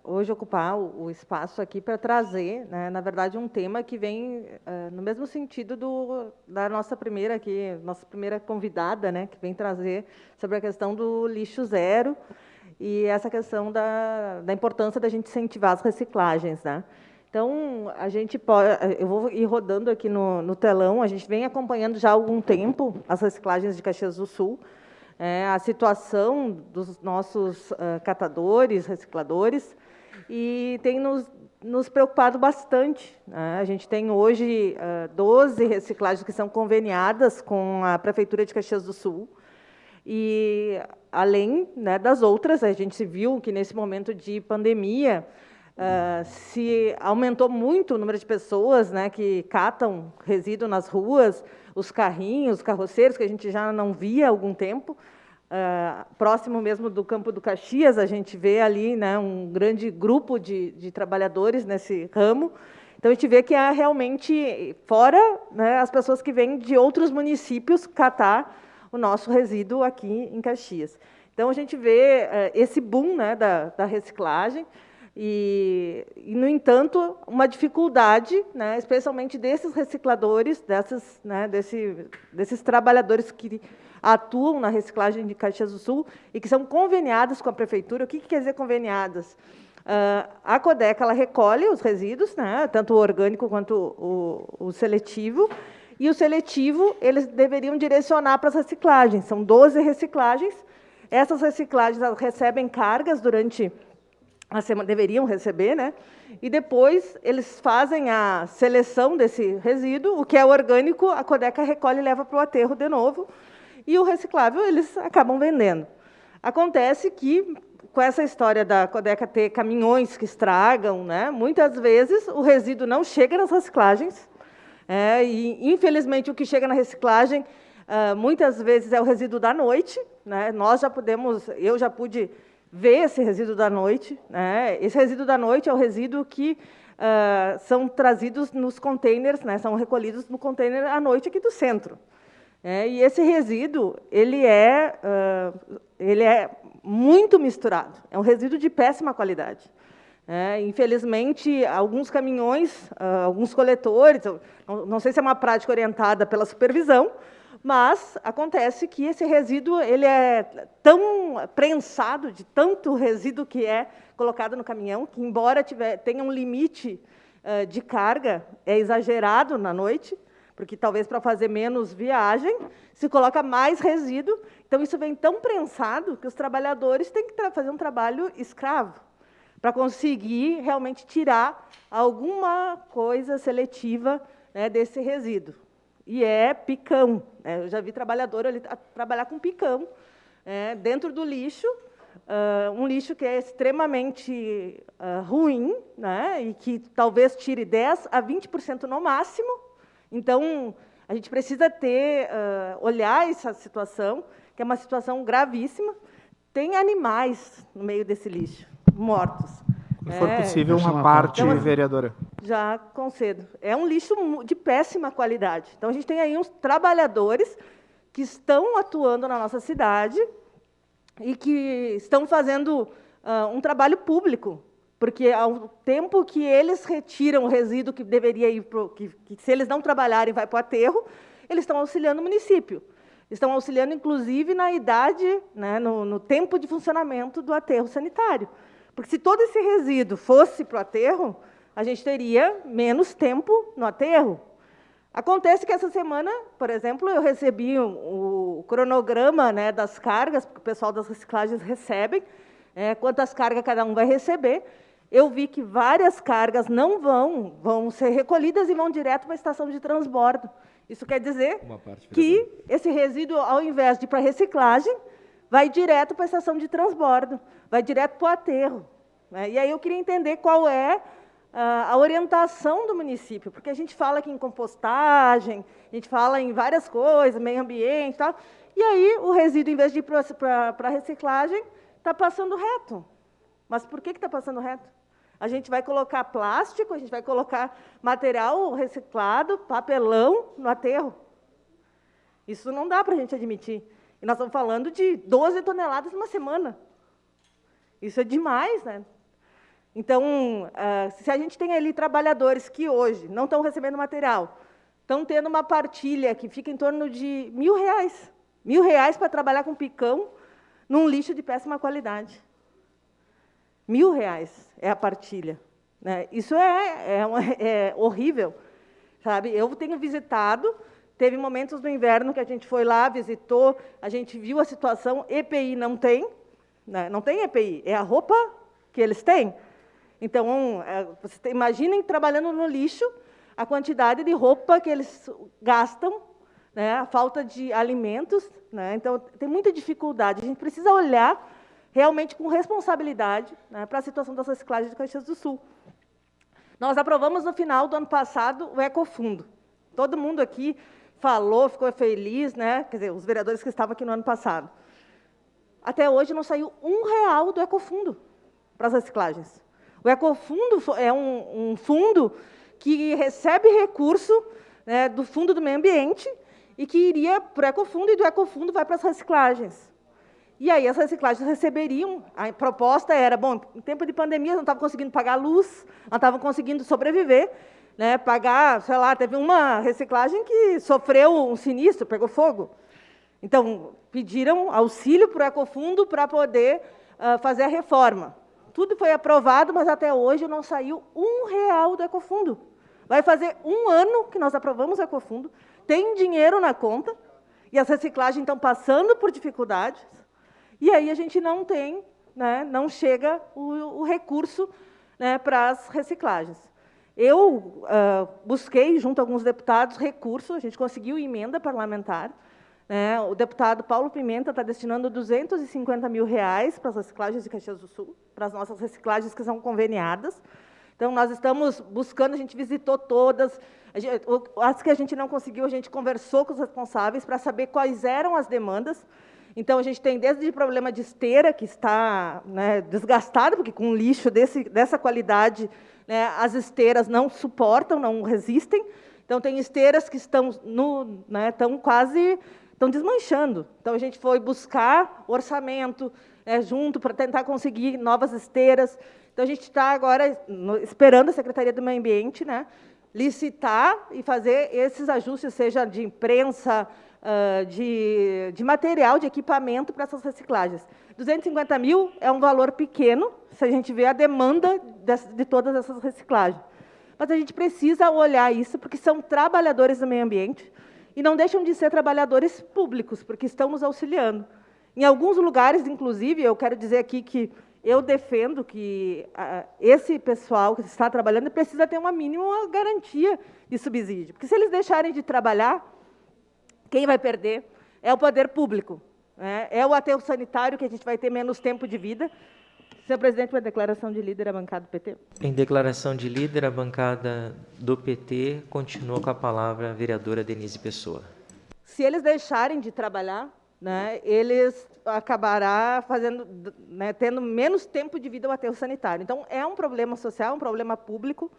hoje ocupar o espaço aqui para trazer, né, na verdade, um tema que vem no mesmo sentido da nossa primeira convidada, né, que vem trazer sobre a questão do lixo zero e essa questão da importância da gente incentivar as reciclagens, né? Então, eu vou ir rodando aqui no telão, a gente vem acompanhando já há algum tempo as reciclagens de Caxias do Sul, a situação dos nossos catadores, recicladores, e tem nos preocupado bastante, né? A gente tem hoje 12 reciclagens que são conveniadas com a Prefeitura de Caxias do Sul, e além, né, das outras, a gente viu que nesse momento de pandemia, se aumentou muito o número de pessoas, né, que catam resíduo nas ruas, os carrinhos, os carroceiros, que a gente já não via há algum tempo. Próximo mesmo do Campo do Caxias, a gente vê ali, né, um grande grupo de trabalhadores nesse ramo. Então, a gente vê que há realmente, fora, né, as pessoas que vêm de outros municípios catar o nosso resíduo aqui em Caxias. Então, a gente vê esse boom, né, da reciclagem, e, no entanto, uma dificuldade, né, especialmente desses recicladores, desses trabalhadores que atuam na reciclagem de Caxias do Sul e que são conveniadas com a Prefeitura. O que quer dizer conveniadas? A Codeca ela recolhe os resíduos, né, tanto o orgânico quanto o seletivo, e o seletivo eles deveriam direcionar para as reciclagens. São 12 reciclagens. Essas reciclagens elas recebem cargas durante a semana, deveriam receber, né? E depois eles fazem a seleção desse resíduo, o que é orgânico, a Codeca recolhe e leva para o aterro de novo, e o reciclável eles acabam vendendo. Acontece que, com essa história da Codeca ter caminhões que estragam, né, muitas vezes o resíduo não chega nas reciclagens, e, infelizmente, o que chega na reciclagem, muitas vezes é o resíduo da noite, né? Eu já pude ver esse resíduo da noite, né? Esse resíduo da noite é o resíduo que são trazidos nos containers, né? São recolhidos no container à noite aqui do centro. E esse resíduo ele é muito misturado, é um resíduo de péssima qualidade. Infelizmente, alguns caminhões, alguns coletores, não sei se é uma prática orientada pela supervisão, mas acontece que esse resíduo ele é tão prensado de tanto resíduo que é colocado no caminhão, que, embora tenha um limite de carga, é exagerado na noite, porque talvez para fazer menos viagem, se coloca mais resíduo. Então, isso vem tão prensado que os trabalhadores têm que fazer um trabalho escravo para conseguir realmente tirar alguma coisa seletiva, né, desse resíduo. E é picão. Eu já vi trabalhador ali trabalhar com picão dentro do lixo, um lixo que é extremamente ruim, né, e que talvez tire 10% a 20% no máximo. Então, a gente precisa olhar essa situação, que é uma situação gravíssima. Tem animais no meio desse lixo, mortos. Se for possível, uma parte, então, vereadora. Já concedo. É um lixo de péssima qualidade. Então, a gente tem aí uns trabalhadores que estão atuando na nossa cidade e que estão fazendo um trabalho público, porque ao tempo que eles retiram o resíduo que deveria ir que se eles não trabalharem, vai para o aterro, eles estão auxiliando o município. Estão auxiliando, inclusive, na idade, né, no tempo de funcionamento do aterro sanitário. Porque se todo esse resíduo fosse para o aterro, a gente teria menos tempo no aterro. Acontece que essa semana, por exemplo, eu recebi o cronograma, né, das cargas, porque o pessoal das reciclagens recebem, quantas cargas cada um vai receber. Eu vi que várias cargas não vão ser recolhidas e vão direto para a estação de transbordo. Isso quer dizer que esse resíduo, ao invés de ir para a reciclagem, vai direto para a estação de transbordo, vai direto para o aterro. E aí eu queria entender qual é a orientação do município, porque a gente fala aqui em compostagem, a gente fala em várias coisas, meio ambiente e tal, e aí o resíduo, em vez de ir para a reciclagem, está passando reto. Mas por que está passando reto? A gente vai colocar plástico, a gente vai colocar material reciclado, papelão no aterro. Isso não dá para a gente admitir. E nós estamos falando de 12 toneladas numa semana. Isso é demais, né? Então, se a gente tem ali trabalhadores que hoje não estão recebendo material, estão tendo uma partilha que fica em torno de R$ 1.000. R$ 1.000 para trabalhar com picão num lixo de péssima qualidade. R$ 1.000 é a partilha, né? Isso é horrível, sabe? Eu tenho visitado, teve momentos no inverno que a gente foi lá, visitou, a gente viu a situação, EPI não tem, né? Não tem EPI, é a roupa que eles têm. Então, imaginem trabalhando no lixo, a quantidade de roupa que eles gastam, né? A falta de alimentos, né? Então, tem muita dificuldade. A gente precisa olhar realmente com responsabilidade, né, para a situação das reciclagens de Caxias do Sul. Nós aprovamos no final do ano passado o Ecofundo. Todo mundo aqui falou, ficou feliz, né? Quer dizer, os vereadores que estavam aqui no ano passado. Até hoje não saiu R$ 1 do Ecofundo para as reciclagens. O Ecofundo é um fundo que recebe recurso, né, do Fundo do Meio Ambiente e que iria para o Ecofundo, e do Ecofundo vai para as reciclagens. E aí as reciclagens receberiam, a proposta era, bom, em tempo de pandemia não estavam conseguindo pagar luz, não estavam conseguindo sobreviver, né, pagar, sei lá, teve uma reciclagem que sofreu um sinistro, pegou fogo. Então, pediram auxílio para o Ecofundo para poder fazer a reforma. Tudo foi aprovado, mas até hoje não saiu R$ 1 do Ecofundo. Vai fazer 1 ano que nós aprovamos o Ecofundo, tem dinheiro na conta, e as reciclagens estão passando por dificuldades, e aí a gente não tem, né, não chega o recurso, né, para as reciclagens. Eu busquei, junto a alguns deputados, recurso, a gente conseguiu emenda parlamentar, né, o deputado Paulo Pimenta está destinando R$ 250 mil para as reciclagens de Caxias do Sul, para as nossas reciclagens que são conveniadas. Então, nós estamos buscando, a gente visitou todas, as que a gente não conseguiu, a gente conversou com os responsáveis para saber quais eram as demandas. Então, a gente tem desde o problema de esteira, que está, né, desgastado, porque com lixo dessa qualidade, né, as esteiras não suportam, não resistem. Então, tem esteiras que estão, estão desmanchando. Então, a gente foi buscar orçamento junto para tentar conseguir novas esteiras. Então, a gente está agora esperando a Secretaria do Meio Ambiente, né, licitar e fazer esses ajustes, seja de imprensa, de material, de equipamento para essas reciclagens. 250 mil é um valor pequeno, se a gente vê a demanda de todas essas reciclagens. Mas a gente precisa olhar isso, porque são trabalhadores do meio ambiente, e não deixam de ser trabalhadores públicos, porque estão nos auxiliando. Em alguns lugares, inclusive, eu quero dizer aqui que eu defendo que esse pessoal que está trabalhando precisa ter uma mínima garantia de subsídio, porque se eles deixarem de trabalhar, quem vai perder é o poder público, né? É o aterro sanitário, que a gente vai ter menos tempo de vida. Senhor presidente, uma declaração de líder, a bancada do PT. Em declaração de líder, a bancada do PT continua com a palavra a vereadora Denise Pessoa. Se eles deixarem de trabalhar, né, eles acabarão tendo menos tempo de vida o aterro sanitário. Então, é um problema social, um problema público.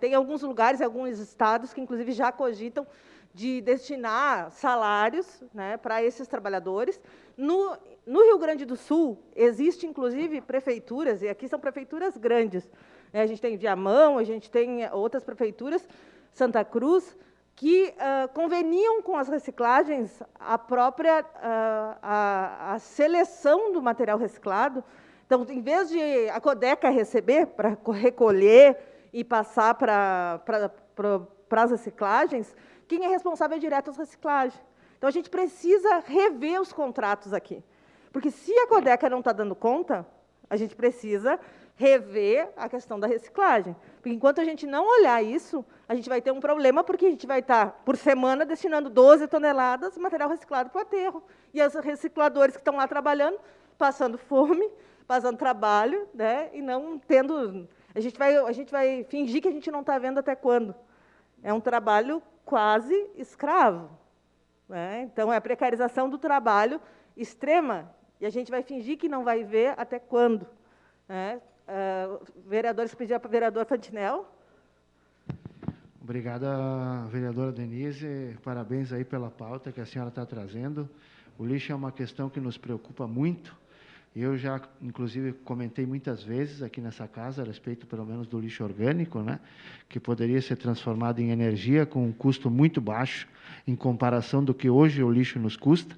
Tem alguns lugares, alguns estados que, inclusive, já cogitam de destinar salários, né, para esses trabalhadores. No Rio Grande do Sul, existe, inclusive, prefeituras, e aqui são prefeituras grandes, né, a gente tem Viamão, a gente tem outras prefeituras, Santa Cruz, que conveniam com as reciclagens a própria a seleção do material reciclado. Então, em vez de a Codeca receber para recolher e passar para as reciclagens, quem é responsável é direto às reciclagens. Então, a gente precisa rever os contratos aqui. Porque se a Codeca não está dando conta, a gente precisa rever a questão da reciclagem. Porque enquanto a gente não olhar isso, a gente vai ter um problema, porque a gente vai estar, por semana, destinando 12 toneladas de material reciclado para o aterro. E os recicladores que estão lá trabalhando, passando fome, passando trabalho, né, e não tendo... A gente vai fingir que a gente não está vendo até quando. É um trabalho quase escravo, né? Então, é a precarização do trabalho extrema, e a gente vai fingir que não vai ver até quando, né? Vereadores, pedir para o vereador Fantinel. Obrigada, vereadora Denise. Parabéns aí pela pauta que a senhora está trazendo. O lixo é uma questão que nos preocupa muito. Eu já, inclusive, comentei muitas vezes aqui nessa casa a respeito, pelo menos, do lixo orgânico, né, que poderia ser transformado em energia com um custo muito baixo em comparação do que hoje o lixo nos custa.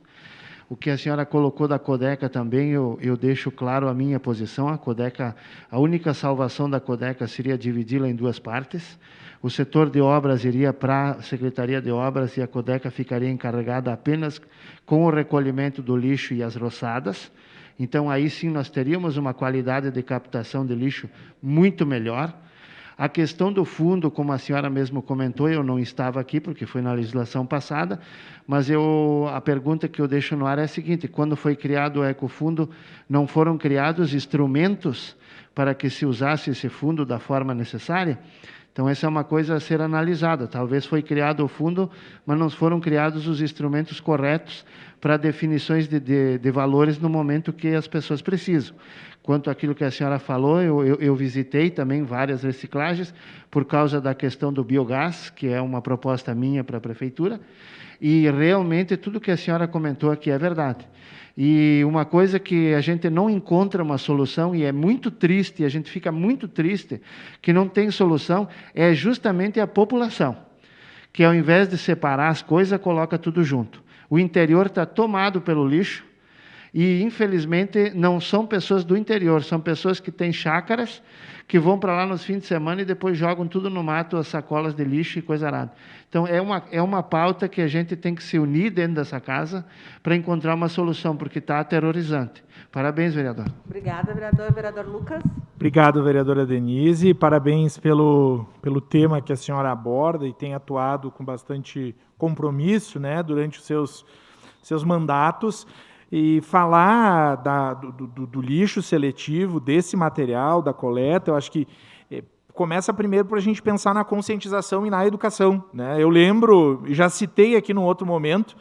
O que a senhora colocou da Codeca também, eu deixo claro a minha posição. A Codeca, a única salvação da Codeca seria dividi-la em duas partes. O setor de obras iria para a Secretaria de Obras e a Codeca ficaria encarregada apenas com o recolhimento do lixo e as roçadas. Então, aí sim, nós teríamos uma qualidade de captação de lixo muito melhor. A questão do fundo, como a senhora mesmo comentou, eu não estava aqui, porque foi na legislação passada, mas a pergunta que eu deixo no ar é a seguinte: quando foi criado o Ecofundo, não foram criados instrumentos para que se usasse esse fundo da forma necessária? Então, essa é uma coisa a ser analisada. Talvez foi criado o fundo, mas não foram criados os instrumentos corretos para definições de valores no momento que as pessoas precisam. Quanto àquilo que a senhora falou, eu visitei também várias reciclagens por causa da questão do biogás, que é uma proposta minha para a Prefeitura, e realmente tudo que a senhora comentou aqui é verdade. E uma coisa que a gente não encontra uma solução, e é muito triste, a gente fica muito triste que não tem solução, é justamente a população, que ao invés de separar as coisas, coloca tudo junto. O interior está tomado pelo lixo, e infelizmente não são pessoas do interior, são pessoas que têm chácaras, que vão para lá nos fins de semana e depois jogam tudo no mato, as sacolas de lixo e coisa arada. Então, é uma pauta que a gente tem que se unir dentro dessa casa para encontrar uma solução, porque está aterrorizante. Parabéns, vereador. Obrigada, vereador. Vereador Lucas. Obrigado, vereadora Denise. Parabéns pelo tema que a senhora aborda e tem atuado com bastante compromisso, né, durante os seus mandatos. E falar do lixo seletivo, desse material, da coleta, eu acho que começa primeiro por a gente pensar na conscientização e na educação, né? Eu lembro, já citei aqui num outro momento,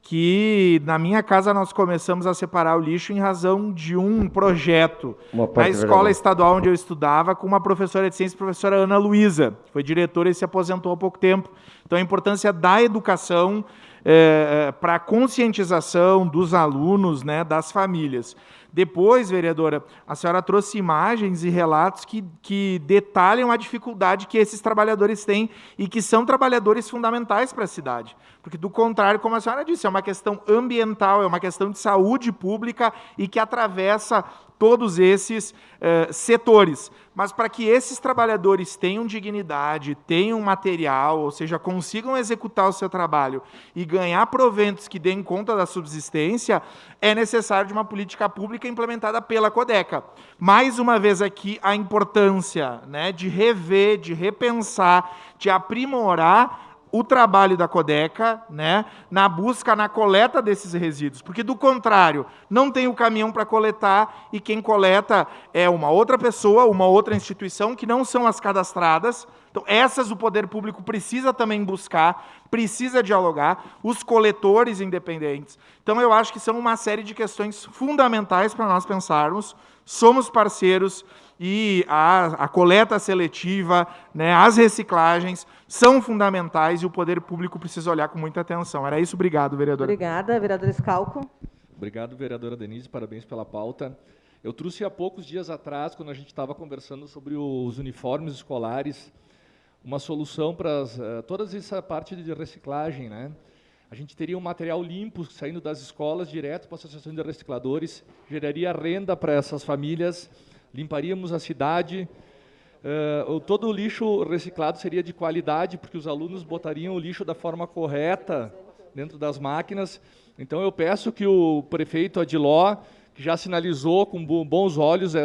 que na minha casa nós começamos a separar o lixo em razão de um projeto na escola estadual onde eu estudava, com uma professora de ciências, a professora Ana Luísa, que foi diretora e se aposentou há pouco tempo. Então, a importância da educação para a conscientização dos alunos, né, das famílias. Depois, vereadora, a senhora trouxe imagens e relatos que detalham a dificuldade que esses trabalhadores têm e que são trabalhadores fundamentais para a cidade. Porque, do contrário, como a senhora disse, é uma questão ambiental, é uma questão de saúde pública e que atravessa todos esses setores. Mas para que esses trabalhadores tenham dignidade, tenham material, ou seja, consigam executar o seu trabalho e ganhar proventos que deem conta da subsistência, é necessário de uma política pública implementada pela Codeca. Mais uma vez aqui, a importância, né, de rever, de repensar, de aprimorar o trabalho da Codeca, né, na busca, na coleta desses resíduos, porque, do contrário, não tem o caminhão para coletar e quem coleta é uma outra pessoa, uma outra instituição, que não são as cadastradas. Então, essas o poder público precisa também buscar, precisa dialogar, os coletores independentes. Então, eu acho que são uma série de questões fundamentais para nós pensarmos. Somos parceiros e a coleta seletiva, né, as reciclagens são fundamentais e o poder público precisa olhar com muita atenção. Era isso, obrigado, vereadora. Obrigada, vereador Scalco. Obrigado, vereadora Denise, parabéns pela pauta. Eu trouxe há poucos dias atrás, quando a gente estava conversando sobre os uniformes escolares, uma solução para toda essa parte de reciclagem, né? A gente teria um material limpo saindo das escolas direto para a Associação de Recicladores, geraria renda para essas famílias, limparíamos a cidade, todo o lixo reciclado seria de qualidade, porque os alunos botariam o lixo da forma correta dentro das máquinas. Então, eu peço que o prefeito Adiló, que já sinalizou com bons olhos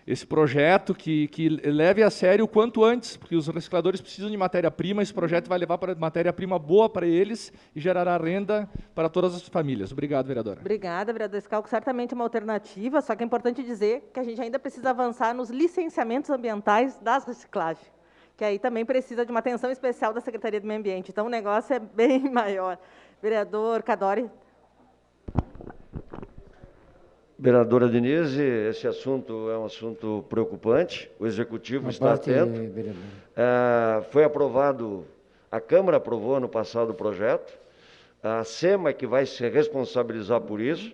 esse projeto, que leve a sério o quanto antes, porque os recicladores precisam de matéria-prima, esse projeto vai levar para matéria-prima boa para eles e gerará renda para todas as famílias. Obrigado, vereadora. Obrigada, vereador Scalco. Certamente é uma alternativa, só que é importante dizer que a gente ainda precisa avançar nos licenciamentos ambientais das reciclagens, que aí também precisa de uma atenção especial da Secretaria do Meio Ambiente. Então, o negócio é bem maior. Vereador Cadori. Vereadora Denise, esse assunto é um assunto preocupante, o Executivo está atento. Foi aprovado, a Câmara aprovou ano passado o projeto, a SEMA que vai se responsabilizar por isso,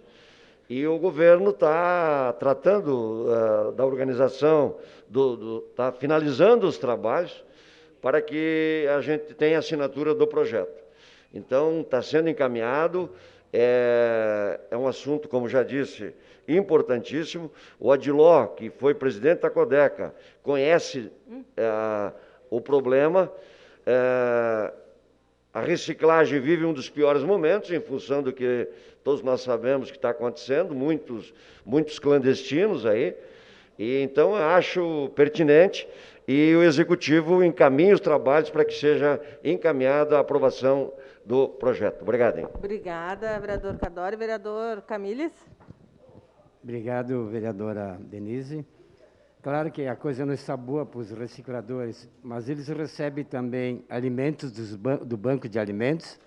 E o governo está tratando da organização, está finalizando os trabalhos para que a gente tenha assinatura do projeto. Então, está sendo encaminhado, é um assunto, como já disse, importantíssimo. O Adiló, que foi presidente da Codeca, conhece o problema. A reciclagem vive um dos piores momentos, em função do que todos nós sabemos que está acontecendo, muitos clandestinos aí. E então, eu acho pertinente e o Executivo encaminha os trabalhos para que seja encaminhada a aprovação do projeto. Obrigado. Hein? Obrigada, vereador Cadore. Vereador Camilles. Obrigado, vereadora Denise. Claro que a coisa não está boa para os recicladores, mas eles recebem também alimentos do Banco de Alimentos.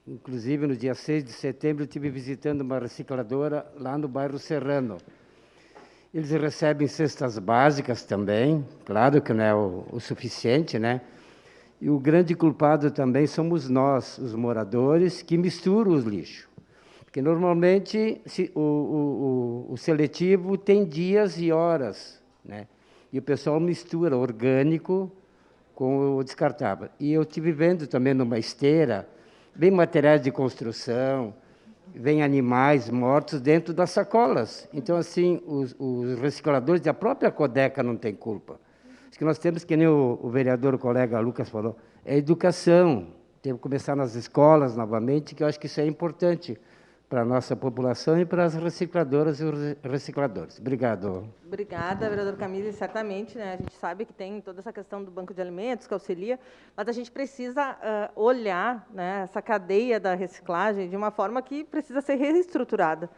Inclusive, no dia 6 de setembro, eu estive visitando uma recicladora lá no bairro Serrano. Eles recebem cestas básicas também, claro que não é o suficiente, né? E o grande culpado também somos nós, os moradores, que misturam os lixos. Porque, normalmente, o seletivo tem dias e horas, né? E o pessoal mistura orgânico com o descartável. E eu estive vendo também numa esteira, vem materiais de construção, vem animais mortos dentro das sacolas. Então, assim, os recicladores da própria Codeca não têm culpa. Acho que nós temos, que nem o vereador, o colega Lucas falou, é educação. Tem que começar nas escolas novamente, que eu acho que isso é importante para a nossa população e para as recicladoras e os recicladores. Obrigado. Obrigada, vereador Camille. Certamente, né, a gente sabe que tem toda essa questão do banco de alimentos, que auxilia, mas a gente precisa olhar, né, essa cadeia da reciclagem de uma forma que precisa ser reestruturada.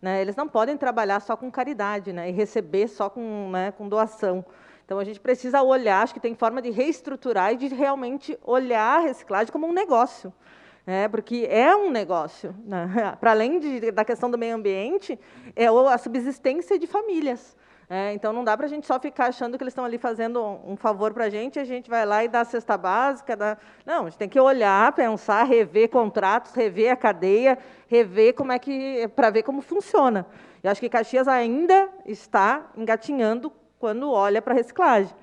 Né? Eles não podem trabalhar só com caridade, né, e receber só com doação. Então, a gente precisa olhar, acho que tem forma de reestruturar e de realmente olhar a reciclagem como um negócio. Porque é um negócio, né? Para além da questão do meio ambiente, é a subsistência de famílias. Então, não dá para a gente só ficar achando que eles estão ali fazendo um favor para a gente vai lá e dá a cesta básica. Não, a gente tem que olhar, pensar, rever contratos, rever a cadeia, rever para ver como funciona. Eu acho que Caxias ainda está engatinhando quando olha para a reciclagem.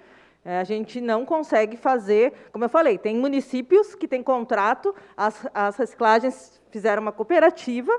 A gente não consegue fazer, como eu falei, tem municípios que têm contrato, as reciclagens fizeram uma cooperativa,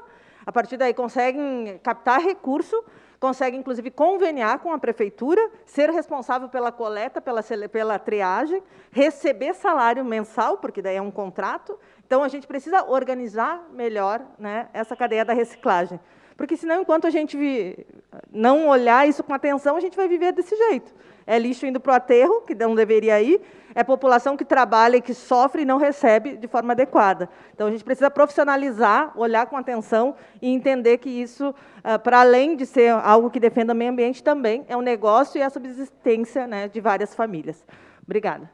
a partir daí conseguem captar recurso, conseguem, inclusive, conveniar com a prefeitura, ser responsável pela coleta, pela triagem, receber salário mensal, porque daí é um contrato. Então, a gente precisa organizar melhor, né, essa cadeia da reciclagem. Porque, senão, enquanto a gente não olhar isso com atenção, a gente vai viver desse jeito. É lixo indo para o aterro, que não deveria ir, é população que trabalha e que sofre e não recebe de forma adequada. Então, a gente precisa profissionalizar, olhar com atenção e entender que isso, para além de ser algo que defenda o meio ambiente, também é um negócio e a subsistência, né, de várias famílias. Obrigada.